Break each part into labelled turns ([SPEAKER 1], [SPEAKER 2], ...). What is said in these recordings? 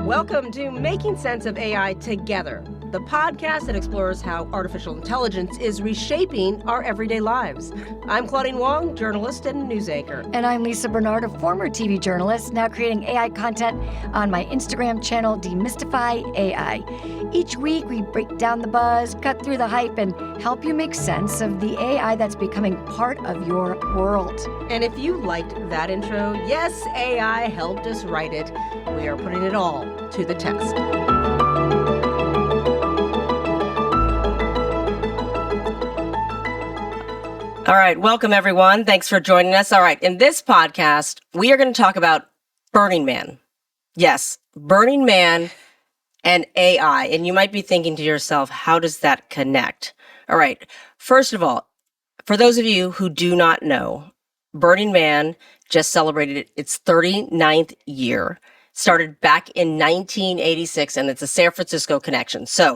[SPEAKER 1] Welcome to Making Sense of AI Together, the podcast that explores how artificial intelligence is reshaping our everyday lives. I'm Claudine Wong, journalist and news anchor.
[SPEAKER 2] And I'm Lisa Bernard, a former TV journalist, now creating AI content on my Instagram channel, Demystify AI. Each week, we break down the buzz, cut through the hype, and help you make sense of the AI that's becoming part of your world.
[SPEAKER 1] And if you liked that intro, yes, AI helped us write it. We are putting it all to the test. All right, welcome everyone. Thanks for joining us. All right, in this podcast, we are going to talk about Burning Man. Yes, Burning Man and AI. And you might be thinking to yourself, how does that connect? All right, first of all, for those of you who do not know, Burning Man just celebrated its 39th year. Started back in 1986, and it's a San Francisco connection. So,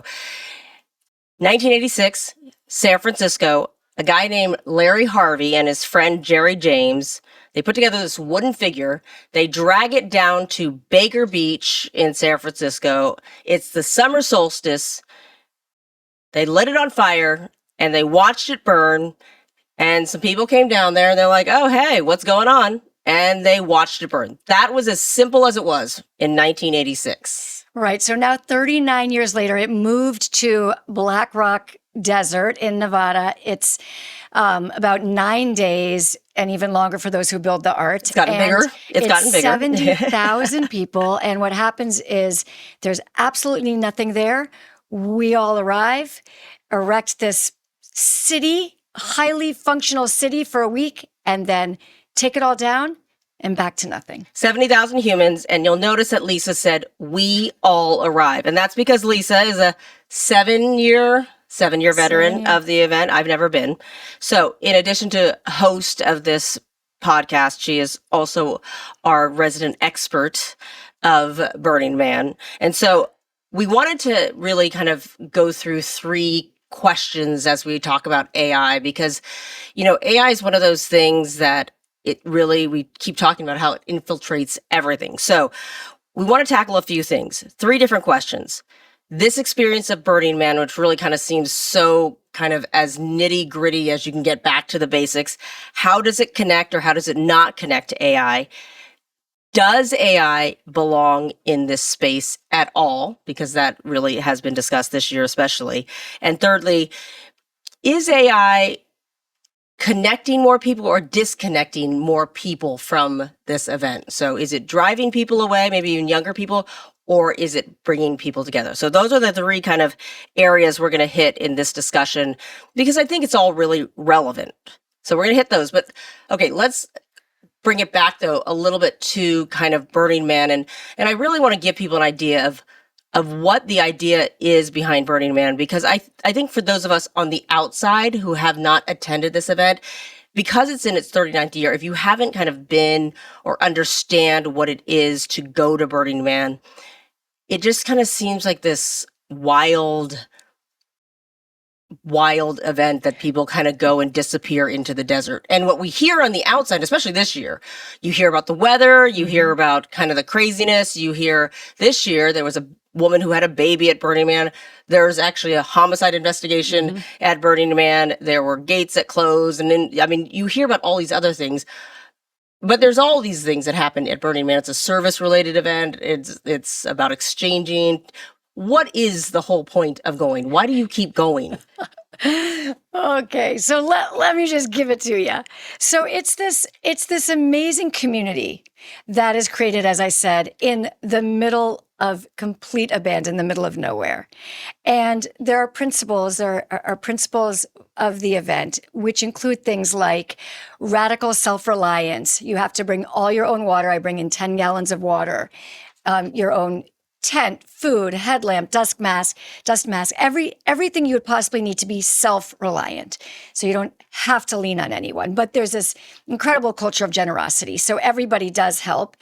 [SPEAKER 1] 1986, San Francisco, a guy named Larry Harvey and his friend Jerry James, they put together this wooden figure. They drag it down to Baker Beach in San Francisco. It's the summer solstice. They lit it on fire, and they watched it burn. And some people came down there, and they're like, oh, hey, what's going on? And they watched it burn. That was as simple as it was in 1986.
[SPEAKER 2] Right. So now 39 years later, it moved to Black Rock Desert in Nevada. It's about 9 days and even longer for those who build the art.
[SPEAKER 1] It's gotten bigger. It's gotten bigger.
[SPEAKER 2] 70,000 people. And what happens is there's absolutely nothing there. We all arrive, erect this city, highly functional city for a week, and then take it all down and back to nothing.
[SPEAKER 1] 70,000 humans. And you'll notice that Lisa said, we all arrive. And that's because Lisa is a seven-year veteran of the event. I've never been. So in addition to host of this podcast, she is also our resident expert of Burning Man. And so we wanted to really kind of go through three questions as we talk about AI, because, you know, AI is one of those things that we keep talking about how it infiltrates everything. So we want to tackle a few things, three different questions. This experience of Burning Man, which really kind of seems so kind of as nitty gritty as you can get back to the basics. How does it connect or how does it not connect to AI? Does AI belong in this space at all? Because that really has been discussed this year, especially. And thirdly, is AI connecting more people or disconnecting more people from this event? So is it driving people away, maybe even younger people, or is it bringing people together? So those are the three kind of areas we're going to hit in this discussion, because I think it's all really relevant. So we're going to hit those. But okay, let's bring it back though a little bit to kind of Burning Man. And I really want to give people an idea of what the idea is behind Burning Man, because I think for those of us on the outside who have not attended this event, because it's in its 39th year, if you haven't kind of been or understand what it is to go to Burning Man, it just kind of seems like this wild event that people kind of go and disappear into the desert. And what we hear on the outside, especially this year, you hear about the weather, you hear about kind of the craziness, you hear this year there was a woman who had a baby at Burning Man. There's actually a homicide investigation at Burning Man. There were gates that closed. And then, I mean, you hear about all these other things, but there's all these things that happen at Burning Man. It's a service related event. It's about exchanging. What is the whole point of going? Why do you keep going?
[SPEAKER 2] Okay, so let me just give it to you. So it's this amazing community that is created, as I said, in the middle of complete abandon, in the middle of nowhere. And there are principles of the event, which include things like radical self-reliance. You have to bring all your own water. I bring in 10 gallons of water, your own tent, food, headlamp, dust mask, everything you would possibly need to be self-reliant. So you don't have to lean on anyone. But there's this incredible culture of generosity. So everybody does help.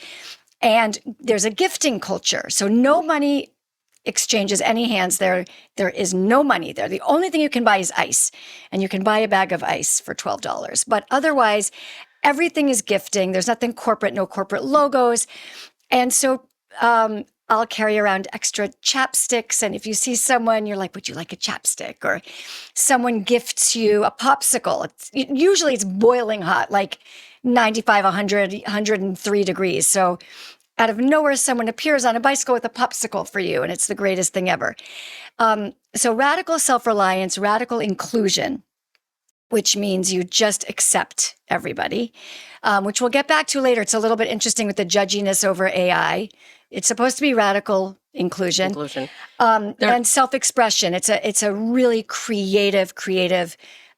[SPEAKER 2] And there's a gifting culture. So no money exchanges any hands there. There is no money there. The only thing you can buy is ice. And you can buy a bag of ice for $12. But otherwise, everything is gifting. There's nothing corporate, no corporate logos. And so I'll carry around extra chapsticks. And if you see someone, you're like, would you like a chapstick? Or someone gifts you a popsicle. Usually it's boiling hot, like 95, 100, 103 degrees. So out of nowhere, someone appears on a bicycle with a popsicle for you, and it's the greatest thing ever. So radical self-reliance, radical inclusion, which means you just accept everybody, which we'll get back to later. It's a little bit interesting with the judginess over AI. It's supposed to be radical inclusion. And self-expression. It's a really creative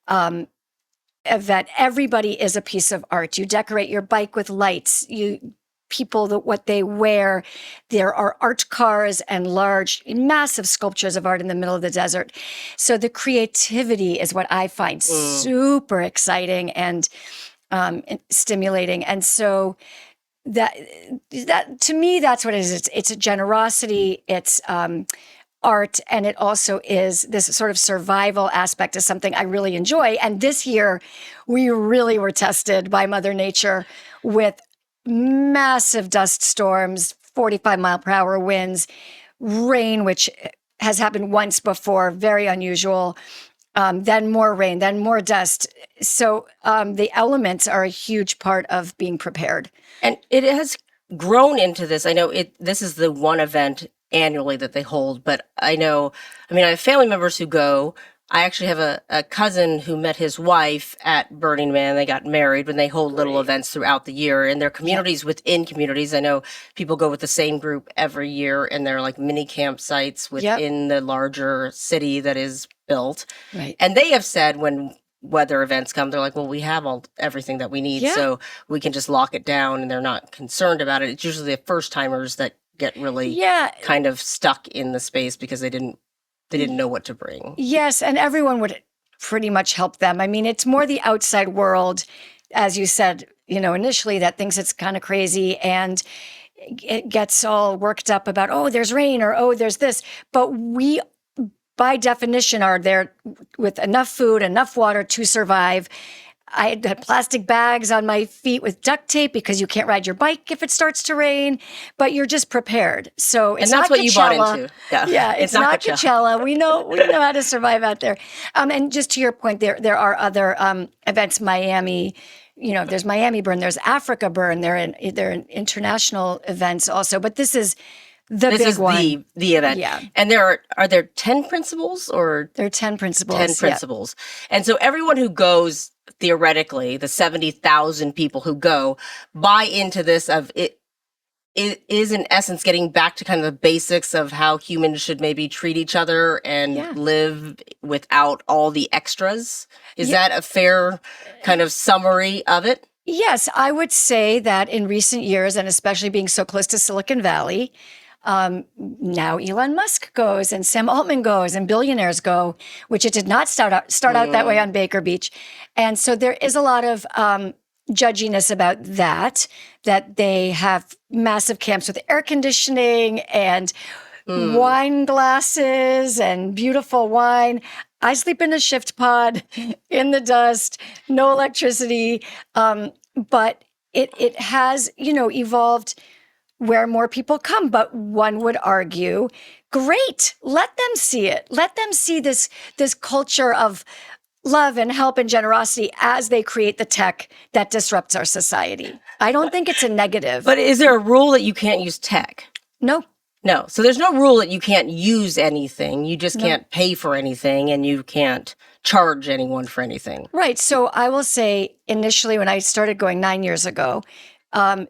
[SPEAKER 2] event. Everybody is a piece of art. You decorate your bike with lights. What they wear. There are art cars and massive sculptures of art in the middle of the desert. So the creativity is what I find super exciting and stimulating. And so that to me, that's what it is. It's a generosity. It's art, and it also is this sort of survival aspect is something I really enjoy. And this year, we really were tested by Mother Nature with massive dust storms, 45-mile-per-hour winds, rain, which has happened once before, very unusual. Then more rain, then more dust. So the elements are a huge part of being prepared.
[SPEAKER 1] And it has grown into this. I know this is the one event annually that they hold, but I have family members who go. I actually have a cousin who met his wife at Burning Man. They got married when they hold little events throughout the year, and they're communities within communities. I know people go with the same group every year, and they're like mini campsites within the larger city that is built.
[SPEAKER 2] Right.
[SPEAKER 1] And they have said when weather events come, they're like, well, we have everything that we need, so we can just lock it down, and they're not concerned about it. It's usually the first timers that get really kind of stuck in the space because they didn't know what to bring.
[SPEAKER 2] Yes, and everyone would pretty much help them. I mean, it's more the outside world, as you said, initially, that thinks it's kind of crazy and it gets all worked up about, oh, there's rain, or oh, there's this. But we, by definition, are there with enough food, enough water to survive. I had plastic bags on my feet with duct tape because you can't ride your bike if it starts to rain, but you're just prepared. So it's
[SPEAKER 1] and that's
[SPEAKER 2] not
[SPEAKER 1] what
[SPEAKER 2] Coachella.
[SPEAKER 1] You bought into.
[SPEAKER 2] Yeah, it's not Coachella. We know how to survive out there. And just to your point, there are other events. Miami, there's Miami Burn, there's Africa Burn. They're in international events also, but this is the big one.
[SPEAKER 1] The event.
[SPEAKER 2] Yeah.
[SPEAKER 1] And are there 10 principles or?
[SPEAKER 2] There are 10 principles.
[SPEAKER 1] 10 principles. Yeah. And so everyone who goes, theoretically, the 70,000 people who go, buy into this of it is in essence getting back to kind of the basics of how humans should maybe treat each other and live without all the extras. Is that a fair kind of summary of it?
[SPEAKER 2] Yes, I would say that in recent years, and especially being so close to Silicon Valley, now Elon Musk goes and Sam Altman goes and billionaires go, which it did not start out that way on Baker Beach. And so there is a lot of judginess about that they have massive camps with air conditioning and wine glasses and beautiful wine. I sleep in a shift pod in the dust, no electricity. But it has, evolved where more people come. But one would argue, great, let them see it. Let them see this culture of love and help and generosity as they create the tech that disrupts our society. I don't think it's a negative.
[SPEAKER 1] But is there a rule that you can't use tech?
[SPEAKER 2] No.
[SPEAKER 1] No. So there's no rule that you can't use anything. You just can't pay for anything, and you can't charge anyone for anything.
[SPEAKER 2] Right. So I will say initially when I started going 9 years ago,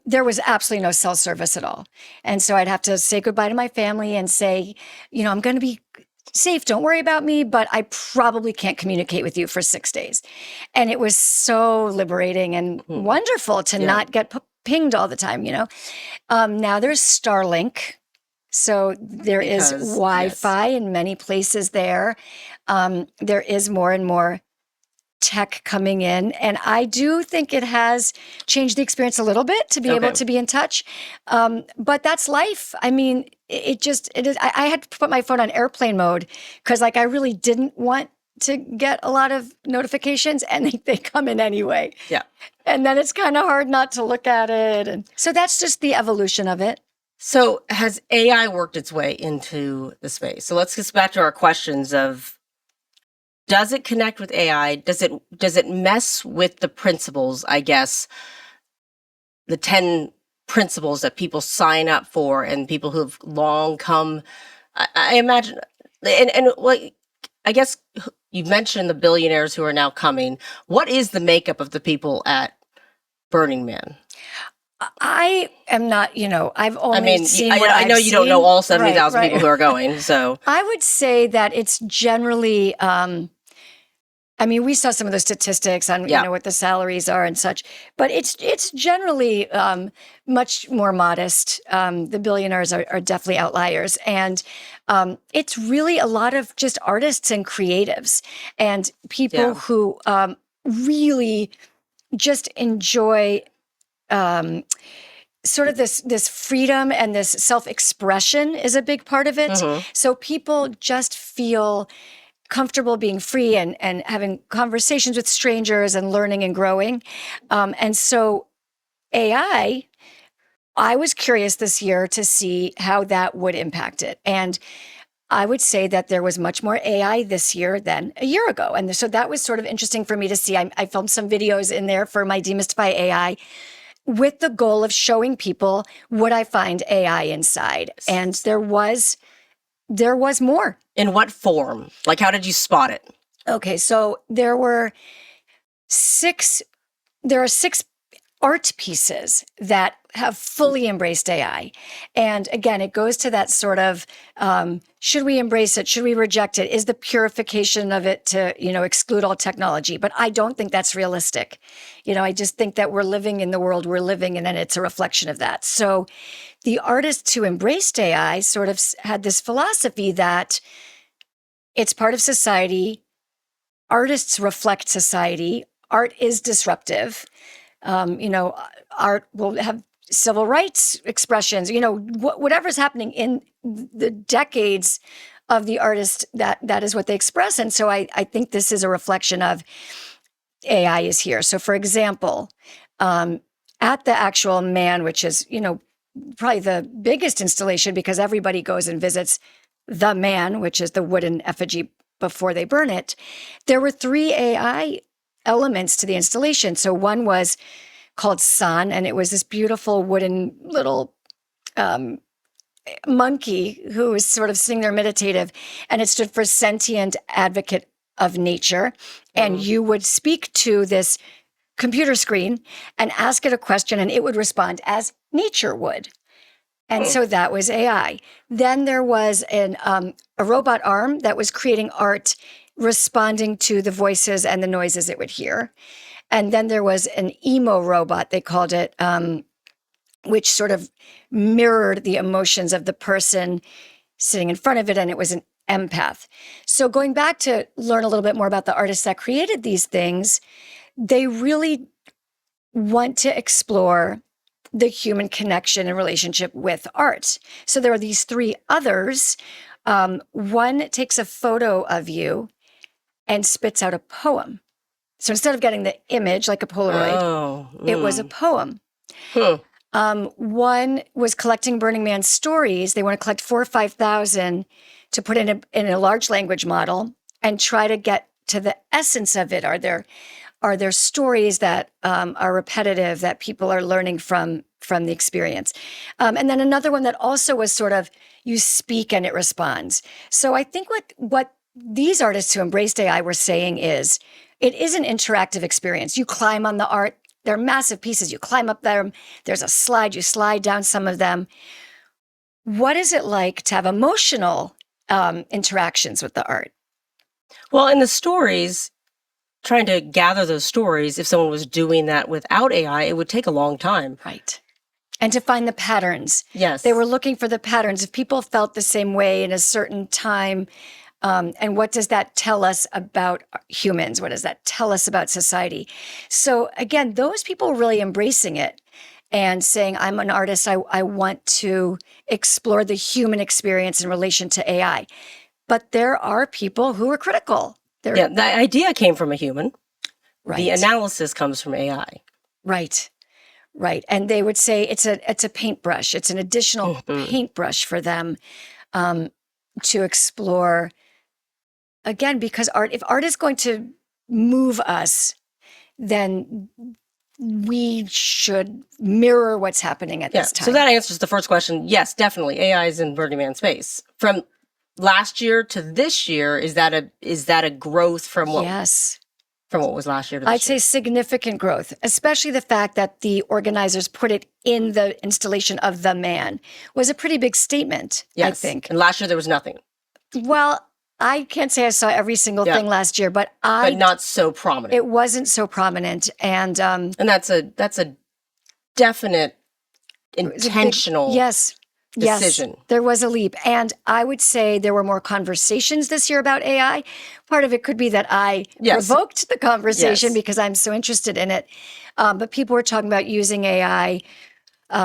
[SPEAKER 2] there was absolutely no cell service at all. And so I'd have to say goodbye to my family and say, I'm going to be safe. Don't worry about me, but I probably can't communicate with you for 6 days. And it was so liberating and wonderful to not get pinged all the time, Now there's Starlink. So there is Wi-Fi in many places there. There is more and more tech coming in. And I do think it has changed the experience a little bit to be able to be in touch. But that's life. I mean, it is. I had to put my phone on airplane mode because I really didn't want to get a lot of notifications, and they come in anyway.
[SPEAKER 1] Yeah.
[SPEAKER 2] And then it's kind of hard not to look at it. And so that's just the evolution of it.
[SPEAKER 1] So has AI worked its way into the space? So let's get back to our questions of, does it connect with AI? Does it mess with the principles, I guess, the 10 principles that people sign up for and people who've long come, I imagine, and like, I guess you mentioned the billionaires who are now coming. What is the makeup of the people at Burning Man?
[SPEAKER 2] I am not, I've
[SPEAKER 1] I
[SPEAKER 2] only
[SPEAKER 1] mean,
[SPEAKER 2] seen
[SPEAKER 1] I,
[SPEAKER 2] what
[SPEAKER 1] I know
[SPEAKER 2] I've
[SPEAKER 1] you don't know
[SPEAKER 2] seen.
[SPEAKER 1] all
[SPEAKER 2] Right,
[SPEAKER 1] 70,000 people
[SPEAKER 2] right.
[SPEAKER 1] who are going, so
[SPEAKER 2] I would say that it's generally, I mean, we saw some of the statistics on,
[SPEAKER 1] yeah,
[SPEAKER 2] what the salaries are and such, but it's generally much more modest. The billionaires are definitely outliers, and it's really a lot of just artists and creatives and people
[SPEAKER 1] yeah.
[SPEAKER 2] who really just enjoy um, sort of this freedom and this self-expression is a big part of it.
[SPEAKER 1] Hmm.
[SPEAKER 2] So people just feel comfortable being free and having conversations with strangers and learning and growing. And so AI, I was curious this year to see how that would impact it. And I would say that there was much more AI this year than a year ago. And so that was sort of interesting for me to see. I filmed some videos in there for my Demystify AI with the goal of showing people would I find AI inside. And there was more.
[SPEAKER 1] In what form? Like, how did you spot it?
[SPEAKER 2] Okay, so there are six art pieces that have fully embraced AI. And again, it goes to that sort of should we embrace it? Should we reject it? Is the purification of it to, exclude all technology? But I don't think that's realistic. I just think that we're living in the world we're living in, and it's a reflection of that. So the artists who embraced AI sort of had this philosophy that it's part of society. Artists reflect society. Art is disruptive. Art will have civil rights expressions, whatever's happening in the decades of the artist, that is what they express. And so I think this is a reflection of AI is here. So for example, at the actual Man, which is, probably the biggest installation because everybody goes and visits the Man, which is the wooden effigy before they burn it, there were 3 AI elements to the installation. So one was called Sun, and it was this beautiful wooden little monkey who was sort of sitting there meditative, and it stood for Sentient Advocate of Nature. And you would speak to this computer screen and ask it a question, and it would respond as nature would. And so that was AI. Then there was a robot arm that was creating art, responding to the voices and the noises it would hear. And then there was an emo robot, they called it, which sort of mirrored the emotions of the person sitting in front of it, and it was an empath. So going back to learn a little bit more about the artists that created these things, they really want to explore the human connection and relationship with art. So there are these 3 others. One takes a photo of you and spits out a poem. So instead of getting the image like a Polaroid, it was a poem. One was collecting Burning Man stories. They want to collect 4,000 or 5,000 to put in a large language model and try to get to the essence of it. Are there stories that are repetitive that people are learning from the experience? And then another one that also was sort of you speak and it responds. So I think what these artists who embraced AI were saying is it is an interactive experience. You climb on the art. They're massive pieces. You climb up there. There's a slide. You slide down some of them. What is it like to have emotional interactions with the art?
[SPEAKER 1] Well, in the stories, trying to gather those stories, if someone was doing that without AI, it would take a long time.
[SPEAKER 2] Right. And to find the patterns.
[SPEAKER 1] Yes.
[SPEAKER 2] They were looking for the patterns. If people felt the same way in a certain time, and what does that tell us about humans? What does that tell us about society? So again, those people were really embracing it and saying, I'm an artist. I want to explore the human experience in relation to AI. But there are people who are critical.
[SPEAKER 1] Yeah, the idea came from a human.
[SPEAKER 2] Right.
[SPEAKER 1] The analysis comes from AI.
[SPEAKER 2] Right. right? And they would say it's a paintbrush. It's an additional
[SPEAKER 1] Mhm.
[SPEAKER 2] paintbrush for them to explore again, because if art is going to move us, then we should mirror what's happening at
[SPEAKER 1] Yeah.
[SPEAKER 2] this time.
[SPEAKER 1] So that answers the first question. Yes, definitely. AI is in Burning Man space. From last year to this year, is that a growth from what
[SPEAKER 2] Yes.
[SPEAKER 1] was last year to this
[SPEAKER 2] I'd say
[SPEAKER 1] year?
[SPEAKER 2] significant growth, especially the fact that the organizers put it in the installation of the man was a pretty big statement, I
[SPEAKER 1] Yes.
[SPEAKER 2] think.
[SPEAKER 1] And last year there was nothing.
[SPEAKER 2] Well, I can't say I saw every single
[SPEAKER 1] Yeah.
[SPEAKER 2] thing last year, but
[SPEAKER 1] But not so prominent.
[SPEAKER 2] it wasn't so prominent. And
[SPEAKER 1] And that's a definite
[SPEAKER 2] it was a big-
[SPEAKER 1] intentional
[SPEAKER 2] yes.
[SPEAKER 1] decision.
[SPEAKER 2] Yes, there was a leap. And I would say there were more conversations this year about AI. Part of it could be that I
[SPEAKER 1] Yes.
[SPEAKER 2] provoked the conversation
[SPEAKER 1] Yes.
[SPEAKER 2] because I'm so interested in it. But people were talking about using AI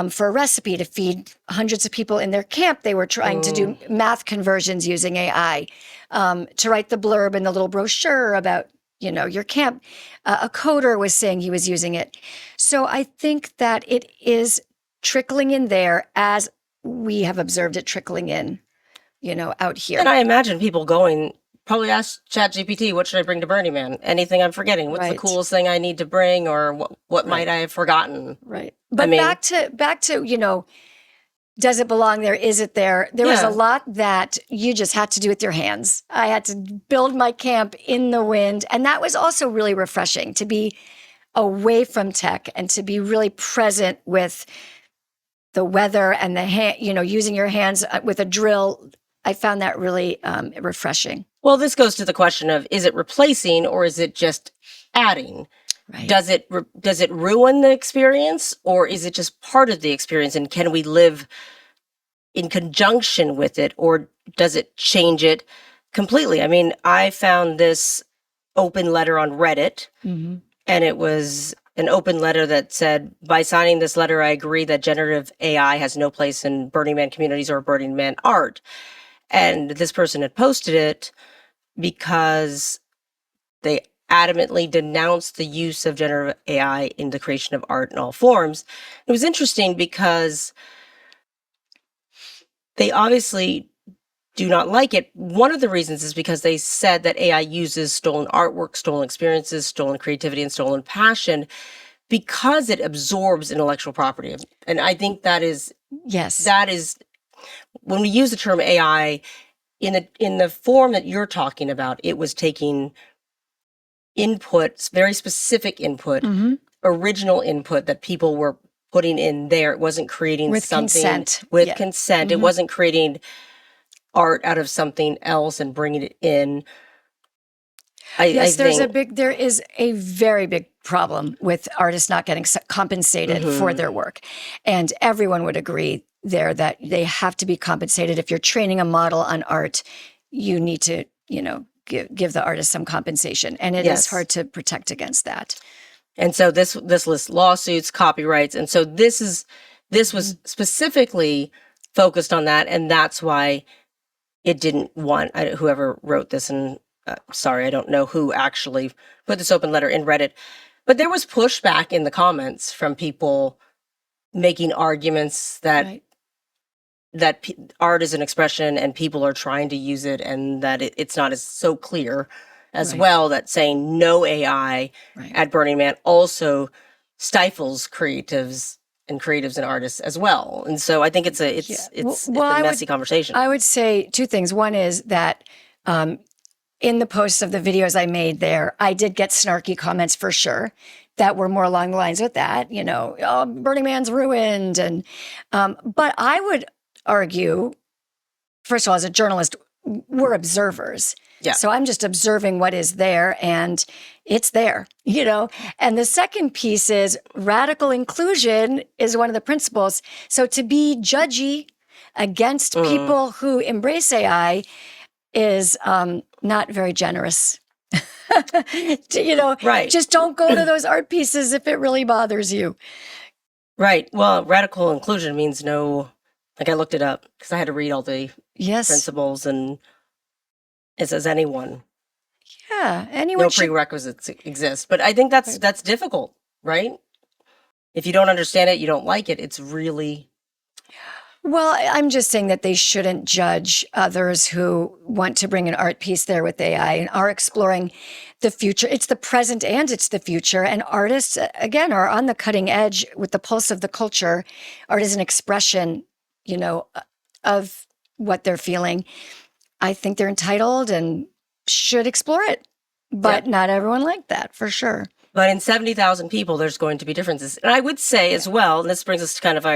[SPEAKER 2] for a recipe to feed hundreds of people in their camp. They were trying to do math conversions using AI, to write the blurb in the little brochure about, your camp. A coder was saying he was using it. So I think that it is trickling in there as we have observed it trickling in, out here.
[SPEAKER 1] And I imagine people probably ask ChatGPT, what should I bring to Burning Man? Anything I'm forgetting? What's the
[SPEAKER 2] Right.
[SPEAKER 1] coolest thing I need to bring, or what
[SPEAKER 2] Right.
[SPEAKER 1] might I have forgotten?
[SPEAKER 2] Right. But
[SPEAKER 1] mean-
[SPEAKER 2] back to, does it belong there? Is it there? There was
[SPEAKER 1] Yeah.
[SPEAKER 2] a lot that you just had to do with your hands. I had to build my camp in the wind. And that was also really refreshing to be away from tech and to be really present with the weather and the hand, using your hands with a drill. I found that really refreshing.
[SPEAKER 1] Well, this goes to the question of, is it replacing or is it just adding?
[SPEAKER 2] Right.
[SPEAKER 1] Does it ruin the experience, or is it just part of the experience, and can we live in conjunction with it, or does it change it completely? I mean, I found this open letter on Reddit,
[SPEAKER 2] Mhm.
[SPEAKER 1] and it was an open letter that said, by signing this letter, I agree that generative AI has no place in Burning Man communities or Burning Man art. And this person had posted it because they adamantly denounced the use of generative AI in the creation of art in all forms. It was interesting because they obviously do not like it. One of the reasons is because they said that AI uses stolen artwork, stolen experiences, stolen creativity, and stolen passion because it absorbs intellectual property. And I think that is
[SPEAKER 2] Yes.
[SPEAKER 1] when we use the term AI in the form that you're talking about, it was taking inputs, very specific input,
[SPEAKER 2] Mhm.
[SPEAKER 1] original input that people were putting in there. It wasn't creating
[SPEAKER 2] With
[SPEAKER 1] something
[SPEAKER 2] consent.
[SPEAKER 1] with
[SPEAKER 2] Yeah.
[SPEAKER 1] consent. It
[SPEAKER 2] Mhm.
[SPEAKER 1] wasn't creating art out of something else and bringing it in.
[SPEAKER 2] Yes,
[SPEAKER 1] I think
[SPEAKER 2] there is a very big problem with artists not getting compensated for
[SPEAKER 1] Mhm.
[SPEAKER 2] their work. And everyone would agree there that they have to be compensated. If you're training a model on art, you need to, give the artist some compensation. And it is
[SPEAKER 1] Yes.
[SPEAKER 2] hard to protect against that.
[SPEAKER 1] And so this lists lawsuits, copyrights, and so this was
[SPEAKER 2] Mm-hmm.
[SPEAKER 1] specifically focused on that, and that's why it didn't want whoever wrote this. And sorry, I don't know who actually put this open letter in Reddit, but there was pushback in the comments from people making arguments that
[SPEAKER 2] Right.
[SPEAKER 1] art is an expression and people are trying to use it, and that it's not as so clear as
[SPEAKER 2] Right.
[SPEAKER 1] well, that saying no AI
[SPEAKER 2] Right.
[SPEAKER 1] at Burning Man also stifles creatives and artists as well. And so I think it's a messy conversation.
[SPEAKER 2] I would say two things. One is that in the posts of the videos I made there, I did get snarky comments for sure that were more along the lines with that, oh, Burning Man's ruined. And but I would argue, first of all, as a journalist, we're observers.
[SPEAKER 1] Yeah.
[SPEAKER 2] So I'm just observing what is there, and it's there, And the second piece is radical inclusion is one of the principles. So to be judgy against people who embrace AI is not very generous.
[SPEAKER 1] Right.
[SPEAKER 2] Just don't go to those art pieces if it really bothers you.
[SPEAKER 1] Right. Well, radical inclusion means no, like I looked it up because I had to read all the
[SPEAKER 2] Yes.
[SPEAKER 1] principles, and it says anyone.
[SPEAKER 2] Yeah.
[SPEAKER 1] No
[SPEAKER 2] Anyone should.
[SPEAKER 1] prerequisites exist. But I think that's difficult, right? if you don't understand it, you don't like it, it's really,
[SPEAKER 2] Well, I'm just saying that they shouldn't judge others who want to bring an art piece there with AI and are exploring the future. It's the present and it's the future. And artists, again, are on the cutting edge with the pulse of the culture. Art is an expression, of what they're feeling. I think they're entitled and should explore it. But
[SPEAKER 1] Yeah.
[SPEAKER 2] not everyone like that, for sure.
[SPEAKER 1] but in 70,000 people, there's going to be differences. And I would say as well, and this brings us to kind of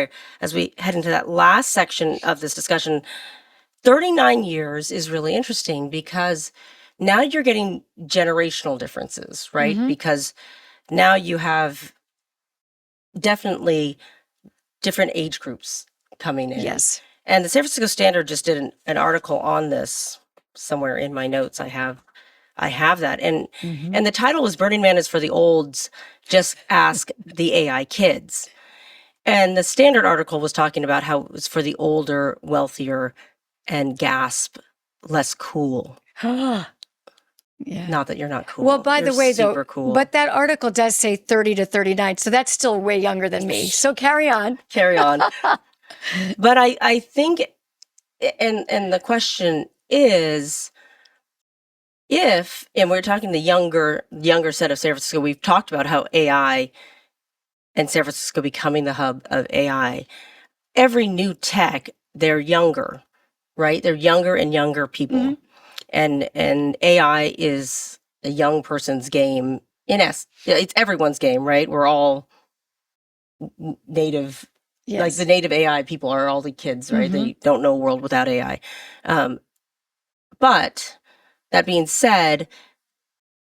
[SPEAKER 1] as we head into that last section of this discussion, 39 years is really interesting because now you're getting generational differences, right?
[SPEAKER 2] Mhm.
[SPEAKER 1] Because now you have definitely different age groups coming in.
[SPEAKER 2] Yes.
[SPEAKER 1] And the San Francisco Standard just did an article on this somewhere in my notes. I have that. And
[SPEAKER 2] Mhm.
[SPEAKER 1] and the title is Burning Man is for the olds, just ask the AI kids. And the Standard article was talking about how it was for the older, wealthier, and gasp, less cool.
[SPEAKER 2] Yeah.
[SPEAKER 1] Not that you're not cool.
[SPEAKER 2] Well, by
[SPEAKER 1] You're
[SPEAKER 2] the way,
[SPEAKER 1] super
[SPEAKER 2] though,
[SPEAKER 1] cool.
[SPEAKER 2] but that article does say 30 to 39, so that's still way younger than me. So carry on.
[SPEAKER 1] Carry on. But I think, and the question is, if, and we're talking the younger set of San Francisco, we've talked about how AI and San Francisco becoming the hub of AI. Every new tech, they're younger, right? They're younger and younger people.
[SPEAKER 2] Mhm.
[SPEAKER 1] And AI is a young person's game. It's everyone's game, right? We're all native, like
[SPEAKER 2] Yes.
[SPEAKER 1] the native AI people are all the kids, right?
[SPEAKER 2] Mhm.
[SPEAKER 1] They don't know a world without AI. But that being said,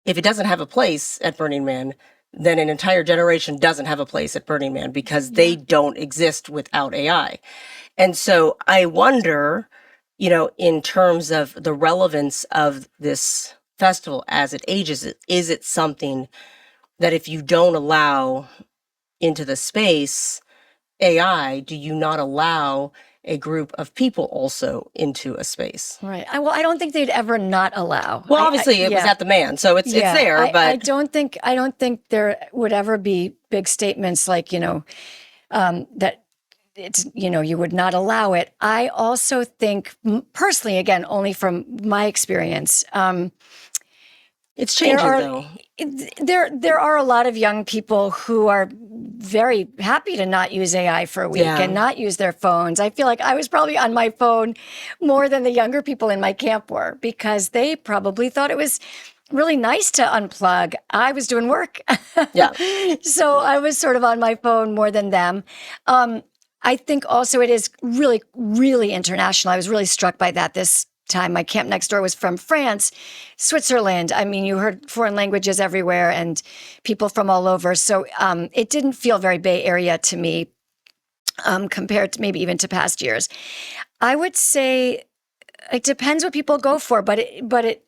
[SPEAKER 1] if it doesn't have a place at Burning Man, then an entire generation doesn't have a place at Burning Man because they don't exist without AI. And so I wonder, in terms of the relevance of this festival as it ages, is it something that if you don't allow into the space AI, do you not allow a group of people also into a space?
[SPEAKER 2] Right. I don't think they'd ever not allow.
[SPEAKER 1] Well, obviously it was
[SPEAKER 2] yeah.
[SPEAKER 1] at the Man, so it's there,
[SPEAKER 2] I
[SPEAKER 1] but
[SPEAKER 2] don't think there would ever be big statements like, that it's, you would not allow it. I also think personally, again, only from my experience,
[SPEAKER 1] it's changing
[SPEAKER 2] are-
[SPEAKER 1] though.
[SPEAKER 2] there are a lot of young people who are very happy to not use AI for a week
[SPEAKER 1] Yeah.
[SPEAKER 2] and not use their phones. I feel like I was probably on my phone more than the younger people in my camp were because they probably thought it was really nice to unplug. I was doing work.
[SPEAKER 1] Yeah.
[SPEAKER 2] So I was sort of on my phone more than them. I think also it is really, really international. I was really struck by that this time. My camp next door was from France, Switzerland. I mean, you heard foreign languages everywhere and people from all over. So it didn't feel very Bay Area to me compared to maybe even to past years. I would say it depends what people go for, but it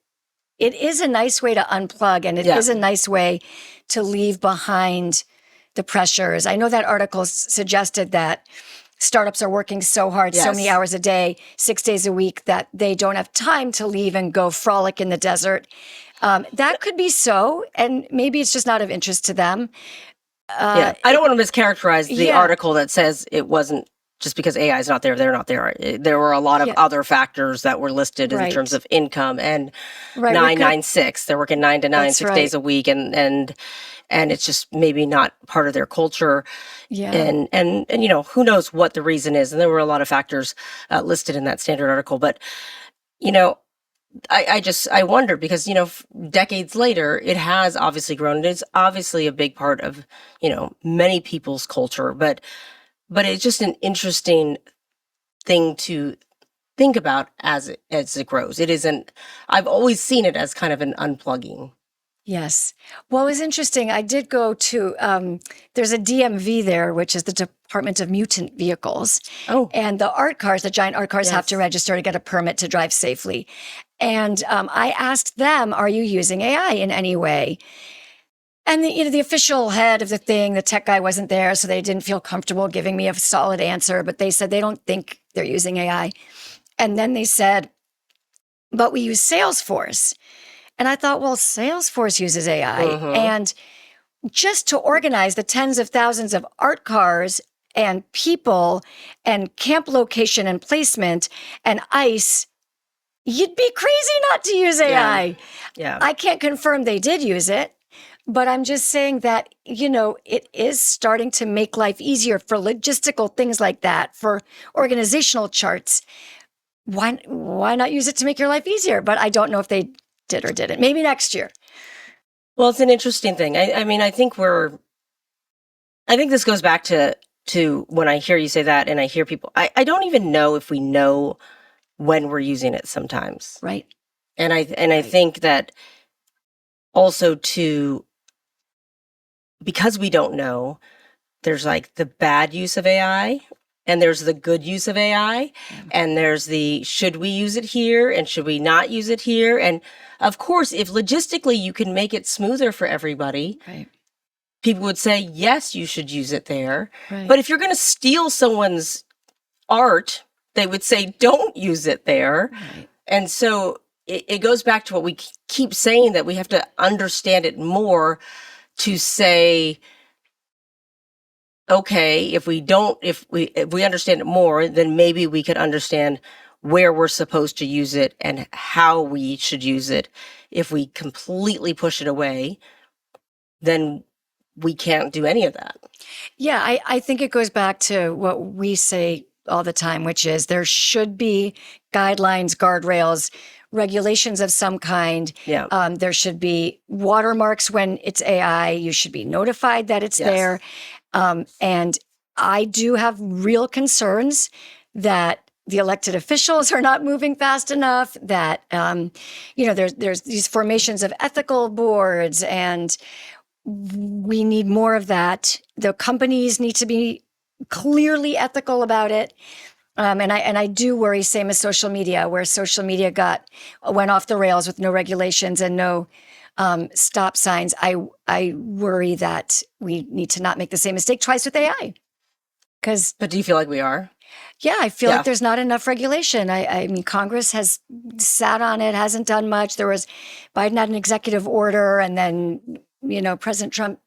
[SPEAKER 2] is a nice way to unplug and it
[SPEAKER 1] Yeah.
[SPEAKER 2] is a nice way to leave behind the pressures. I know that article suggested that startups are working so hard, so many
[SPEAKER 1] Yes.
[SPEAKER 2] hours a day, 6 days a week, that they don't have time to leave and go frolic in the desert. That could be so, and maybe it's just not of interest to them.
[SPEAKER 1] Yeah. I don't want to mischaracterize the
[SPEAKER 2] yeah.
[SPEAKER 1] article that says it wasn't just because AI is not there, they're not there. There were a lot of
[SPEAKER 2] Yeah.
[SPEAKER 1] other factors that were listed in
[SPEAKER 2] Right.
[SPEAKER 1] terms of income and
[SPEAKER 2] Right, we could-
[SPEAKER 1] 996. They're working 9 to 9,
[SPEAKER 2] That's
[SPEAKER 1] 6 days
[SPEAKER 2] right.
[SPEAKER 1] a week, and it's just maybe not part of their culture.
[SPEAKER 2] Yeah.
[SPEAKER 1] And who knows what the reason is. And there were a lot of factors listed in that Standard article. But I wonder because decades later it has obviously grown. It is obviously a big part of many people's culture, but it's just an interesting thing to think about as it grows. It isn't. I've always seen it as kind of an unplugging.
[SPEAKER 2] Yes. Well, it was interesting. I did go to, there's a DMV there, which is the Department of Mutant Vehicles.
[SPEAKER 1] Oh,
[SPEAKER 2] And the art cars, the giant art cars have to
[SPEAKER 1] Yes.
[SPEAKER 2] register to get a permit to drive safely. And I asked them, are you using AI in any way? And the official head of the thing, the tech guy wasn't there, so they didn't feel comfortable giving me a solid answer, but they said they don't think they're using AI. And then they said, but we use Salesforce. And I thought, well, Salesforce uses AI.
[SPEAKER 1] Mhm.
[SPEAKER 2] And just to organize the tens of thousands of art cars and people and camp location and placement and ice, you'd be crazy not to use AI.
[SPEAKER 1] Yeah.
[SPEAKER 2] I can't confirm they did use it, but I'm just saying that, it is starting to make life easier for logistical things like that, for organizational charts. Why not use it to make your life easier? But I don't know if they did or didn't. Maybe next year.
[SPEAKER 1] Well, it's an interesting thing. I mean, I think this goes back to when I hear you say that and I hear people, I don't even know if we know when we're using it sometimes.
[SPEAKER 2] Right.
[SPEAKER 1] And I think that also because we don't know, there's like the bad use of AI and there's the good use of AI and there's the, should we use it here and should we not use it here? And of course, if logistically you can make it smoother for everybody,
[SPEAKER 2] Right.
[SPEAKER 1] people would say, yes, you should use it there.
[SPEAKER 2] Right.
[SPEAKER 1] But if you're going to steal someone's art, they would say, don't use it there.
[SPEAKER 2] Right.
[SPEAKER 1] And so it goes back to what we keep saying, that we have to understand it more to say, okay, if we understand it more, then maybe we could understand where we're supposed to use it and how we should use it. If we completely push it away, then we can't do any of that.
[SPEAKER 2] Yeah, I think it goes back to what we say all the time, which is there should be guidelines, guardrails, regulations of some kind.
[SPEAKER 1] Yeah.
[SPEAKER 2] There should be watermarks when it's AI. You should be notified that it's
[SPEAKER 1] Yes.
[SPEAKER 2] there. And I do have real concerns that the elected officials are not moving fast enough, that, there's these formations of ethical boards, and we need more of that. The companies need to be clearly ethical about it. And I do worry, same as social media, where social media went off the rails with no regulations and no stop signs. I worry that we need to not make the same mistake twice with AI.
[SPEAKER 1] But do you feel like we are?
[SPEAKER 2] Yeah, I feel
[SPEAKER 1] Yeah.
[SPEAKER 2] like there's not enough regulation. I mean, Congress has sat on it, hasn't done much. Biden had an executive order, and then, President Trump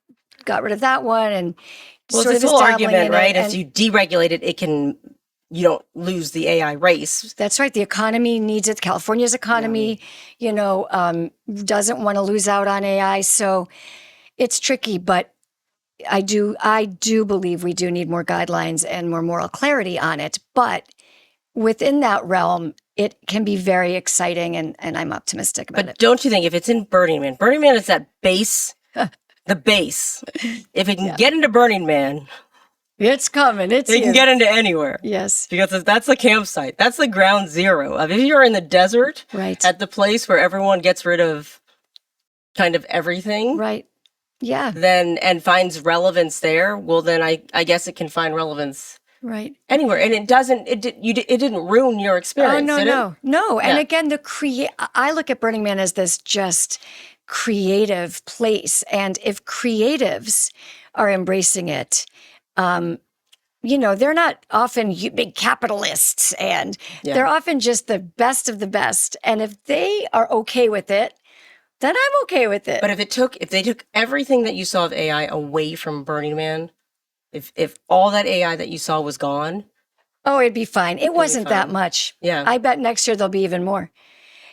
[SPEAKER 2] got rid of that one. And
[SPEAKER 1] Well,
[SPEAKER 2] sort
[SPEAKER 1] it's
[SPEAKER 2] of
[SPEAKER 1] this whole
[SPEAKER 2] is dabbling
[SPEAKER 1] argument,
[SPEAKER 2] in it.
[SPEAKER 1] right? If
[SPEAKER 2] And
[SPEAKER 1] you deregulate it, you don't lose the AI race.
[SPEAKER 2] that's right. The economy needs it. California's economy, doesn't want to lose out on AI. So it's tricky, but I do believe we do need more guidelines and more moral clarity on it. But within that realm, it can be very exciting, and I'm optimistic about
[SPEAKER 1] But
[SPEAKER 2] it.
[SPEAKER 1] don't you think if it's in Burning Man is that base, the base. If it can get into Burning Man,
[SPEAKER 2] It's coming. It's
[SPEAKER 1] it can
[SPEAKER 2] here.
[SPEAKER 1] get into anywhere.
[SPEAKER 2] Yes.
[SPEAKER 1] Because that's the campsite. That's the ground zero. If you're in the desert,
[SPEAKER 2] Right.
[SPEAKER 1] at the place where everyone gets rid of kind of everything,
[SPEAKER 2] Right. Yeah.
[SPEAKER 1] then and finds relevance there, well, then I guess it can find relevance
[SPEAKER 2] Right.
[SPEAKER 1] anywhere. And it didn't ruin your experience.
[SPEAKER 2] Oh,
[SPEAKER 1] did it?
[SPEAKER 2] no. And
[SPEAKER 1] Yeah.
[SPEAKER 2] again, I look at Burning Man as this just creative place. And if creatives are embracing it, they're not often big capitalists, and
[SPEAKER 1] Yeah.
[SPEAKER 2] they're often just the best of the best. And if they are okay with it, then I'm okay with it.
[SPEAKER 1] But if they took everything that you saw of AI away from Burning Man, if all that AI that you saw was gone,
[SPEAKER 2] Oh, it'd be fine. It wasn't that
[SPEAKER 1] fine.
[SPEAKER 2] much.
[SPEAKER 1] yeah.
[SPEAKER 2] I bet next year there'll be even more.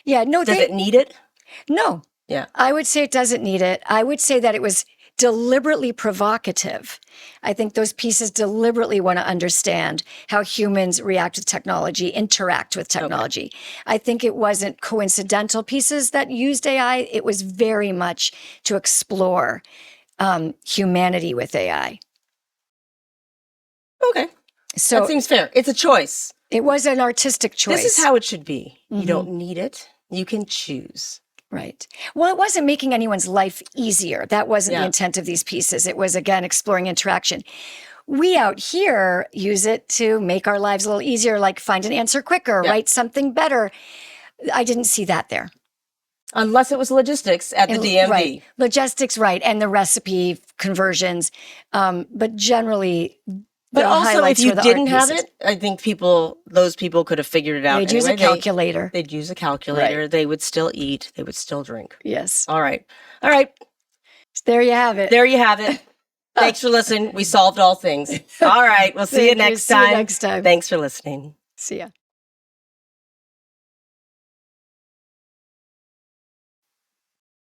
[SPEAKER 2] Yeah, no,
[SPEAKER 1] Does it need it?
[SPEAKER 2] no.
[SPEAKER 1] Yeah.
[SPEAKER 2] I would say it doesn't need it. I would say that it was deliberately provocative. I think those pieces deliberately want to understand how humans react with technology, interact with technology. I think it wasn't coincidental pieces that used AI. It was very much to explore humanity with AI.
[SPEAKER 1] Okay.
[SPEAKER 2] So
[SPEAKER 1] That seems fair. It's a choice.
[SPEAKER 2] it was an artistic choice.
[SPEAKER 1] This is how it should be.
[SPEAKER 2] Mhm.
[SPEAKER 1] You don't need it. You can choose.
[SPEAKER 2] Right. Well, it wasn't making anyone's life easier. That wasn't the
[SPEAKER 1] Yeah.
[SPEAKER 2] intent of these pieces. It was, again, exploring interaction. We out here use it to make our lives a little easier, like find an answer quicker,
[SPEAKER 1] Yeah.
[SPEAKER 2] write something better. I didn't see that there.
[SPEAKER 1] Unless it was logistics at the DMV.
[SPEAKER 2] Right. Logistics, right. And the recipe conversions. But generally,
[SPEAKER 1] But
[SPEAKER 2] the
[SPEAKER 1] also, if
[SPEAKER 2] highlights
[SPEAKER 1] you
[SPEAKER 2] were the
[SPEAKER 1] didn't
[SPEAKER 2] art
[SPEAKER 1] have
[SPEAKER 2] pieces.
[SPEAKER 1] it, I think those people could have figured it out.
[SPEAKER 2] They'd use a
[SPEAKER 1] anyway.
[SPEAKER 2] calculator.
[SPEAKER 1] They'd use a calculator. They would still eat. They would still drink.
[SPEAKER 2] Yes.
[SPEAKER 1] All right. All right.
[SPEAKER 2] There you have it.
[SPEAKER 1] There you have it. Thanks for listening. We solved all things. All right. We'll see you
[SPEAKER 2] Thank you.
[SPEAKER 1] next
[SPEAKER 2] See you
[SPEAKER 1] time.
[SPEAKER 2] next time.
[SPEAKER 1] Thanks for listening.
[SPEAKER 2] See ya.